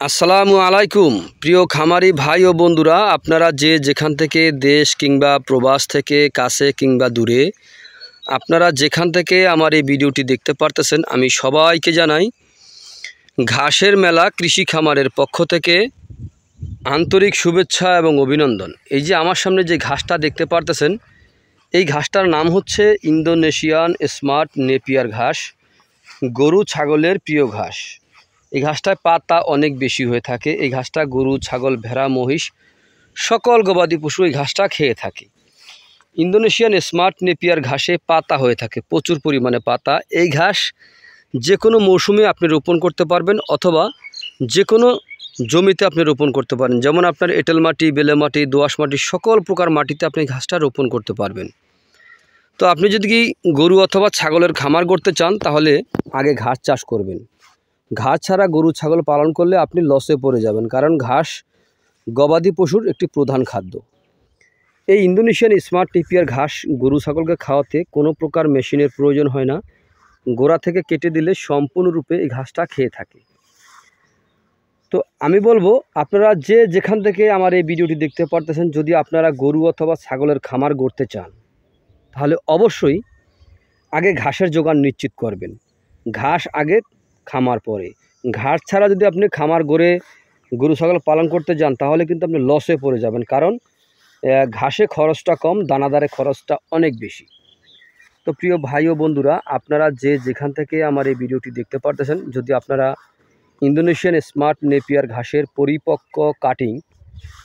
আসসালামু আলাইকুম প্রিয় খামারি ভাই ও বন্ধুরা, আপনারা যে যেখান থেকে দেশ কিংবা প্রবাস থেকে কাছে কিংবা দূরে আপনারা যেখান থেকে আমার এই ভিডিওটি দেখতে পারতেছেন, আমি সবাইকে জানাই ঘাসের মেলা কৃষি খামারের পক্ষ থেকে আন্তরিক শুভেচ্ছা এবং অভিনন্দন। এই যে আমার সামনে যে ঘাসটা দেখতে পারতেছেন, এই ঘাসটার নাম হচ্ছে ইন্দোনেশিয়ান স্মার্ট নেপিয়ার ঘাস, গরু ছাগলের প্রিয় ঘাস। এই ঘাসটায় পাতা অনেক বেশি হয়ে থাকে। এই ঘাসটা গরু, ছাগল, ভেড়া, মহিষ সকল গবাদি পশু এই ঘাসটা খেয়ে থাকে। ইন্দোনেশিয়ান স্মার্ট নেপিয়ার ঘাসে পাতা হয়ে থাকে, প্রচুর পরিমাণে পাতা। এই ঘাস যে কোনো মৌসুমে আপনি রোপণ করতে পারবেন অথবা যে কোনো জমিতে আপনি রোপণ করতে পারেন। যেমন আপনার এঁটেল মাটি, বেলে মাটি, দোআঁশ মাটি, সকল প্রকার মাটিতে আপনি ঘাসটা রোপণ করতে পারবেন। তো আপনি যদি গরু অথবা ছাগলের খামার করতে চান তাহলে আগে ঘাস চাষ করবেন। ঘাস ছাড়া গরু ছাগল পালন করলে আপনি লসে পড়ে যাবেন, কারণ ঘাস গবাদি পশুর একটি প্রধান খাদ্য। এই ইন্দোনেশিয়ান স্মার্ট নেপিয়ার ঘাস গরু ছাগলকে খাওয়াতে কোনো প্রকার মেশিনের প্রয়োজন হয় না। গোড়া থেকে কেটে দিলে সম্পূর্ণরূপে এই ঘাসটা খেয়ে থাকে। তো আমি বলবো, আপনারা যে যেখান থেকে আমার এই ভিডিওটি দেখতে পারতেছেন, যদি আপনারা গরু অথবা ছাগলের খামার গড়তে চান তাহলে অবশ্যই আগে ঘাসের জোগান নিশ্চিত করবেন। ঘাস আগে, খামার পরে। ঘাস ছাড়া যদি আপনি খামার গড়ে গরু ছাগল পালন করতে যান তাহলে কিন্তু আপনি লসে পড়ে যাবেন, কারণ ঘাসে খরচটা কম, দানাদারে খরচটা অনেক বেশি। তো প্রিয় ভাই ও বন্ধুরা, আপনারা যে যেখান থেকে আমার এই ভিডিওটি দেখতে পারতেছেন, যদি আপনারা ইন্দোনেশিয়ান স্মার্ট নেপিয়ার ঘাসের পরিপক্ক কাটিং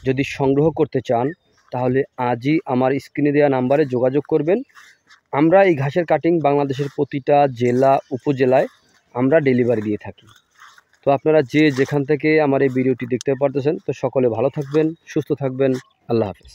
যদি সংগ্রহ করতে চান তাহলে আজই আমার স্ক্রিনে দেওয়া নাম্বারে যোগাযোগ করবেন। আমরা এই ঘাসের কাটিং বাংলাদেশের প্রতিটা জেলা উপজেলায় আমরা ডেলিভারি দিয়ে থাকি। তো আপনারা যে যেখান থেকে আমার এই ভিডিওটি দেখতে পারতেছেন, তো সকলে ভালো থাকবেন, সুস্থ থাকবেন। আল্লাহ হাফেজ।